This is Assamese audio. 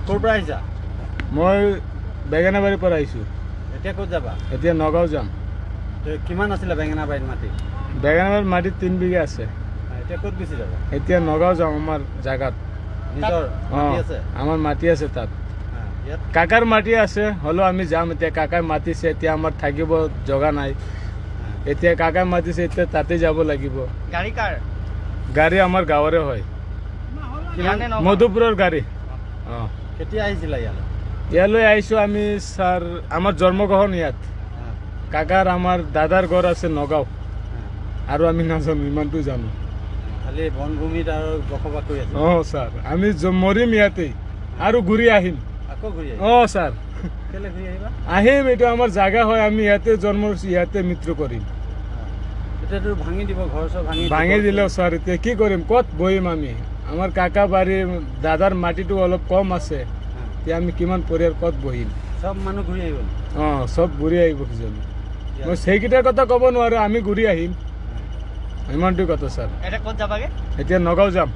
ক'ৰ পৰা আহিছা? মই বেঙেনাবাৰীৰ পৰা আহিছোঁ। এতিয়া ক'ত যাবা? এতিয়া নগাঁও যাম। কিমান আছিলে বেঙেনাবাৰীত মাটি? বেঙেনাবাৰীত মাটি 3 বিঘা আছে। এতিয়া ক'ত গুচি যাবা? এতিয়া নগাঁও যাম, আমাৰ জাগাত। নিজৰ মাটি আছে? আমাৰ মাটি আছে তাত। ইয়াত কাকাৰ মাটি আছে, হ'লেও আমি যাম। এতিয়া কাকাই মাতিছে, এতিয়া আমাৰ থাকিব জগা নাই। এতিয়া কাকাই মাতিছে, এতিয়া তাতে যাব লাগিব। গাড়ী কাৰ? গাড়ী আমাৰ গাঁৱৰে হয়, কিমান মধুপুৰৰ গাড়ী। অঁ, কেতিয়া আহিছিলা ইয়ালৈ? ইয়ালৈ আহিছোঁ আমি ছাৰ, আমাৰ জন্মগ্ৰহণ ইয়াত। কাকাৰ আমাৰ দাদাৰ ঘৰ আছে নগাঁও, আৰু আমি নাজানো, ইমানটো জানো। খালি বনভূমিত আৰু বসবাস কৰি আছে। অঁ ছাৰ, আমি মৰিম ইয়াতেই আৰু ঘূৰি আহিম। আকৌ ঘূৰি আহিবা? অঁ ছাৰ, কেলৈ ঘূৰি আহিবা? আহিম। এইটো আমাৰ জাগা হয়, আমি ইয়াতে জন্ম হৈছোঁ, ইয়াতে মৃত্যু কৰিম। এতিয়াতো ভাঙি দিব, ঘৰ চৰ ভাঙি দিলেও ছাৰ এতিয়া কি কৰিম, ক'ত বহিম আমি? আমাৰ কাকা বাৰীৰ দাদাৰ মাটিটো অলপ কম আছে, এতিয়া আমি কিমান পৰিয়াল ক'ত বহিম? চব মানুহ ঘূৰি আহিব? অঁ, চব ঘূৰি আহিব কিজানি। মই সেইকেইটাৰ কথা ক'ব নোৱাৰোঁ, আমি ঘূৰি আহিম, ইমানটোৱে কথা ছাৰ। এতিয়া ক'ত যাবাগে? এতিয়া নগাঁও যাম।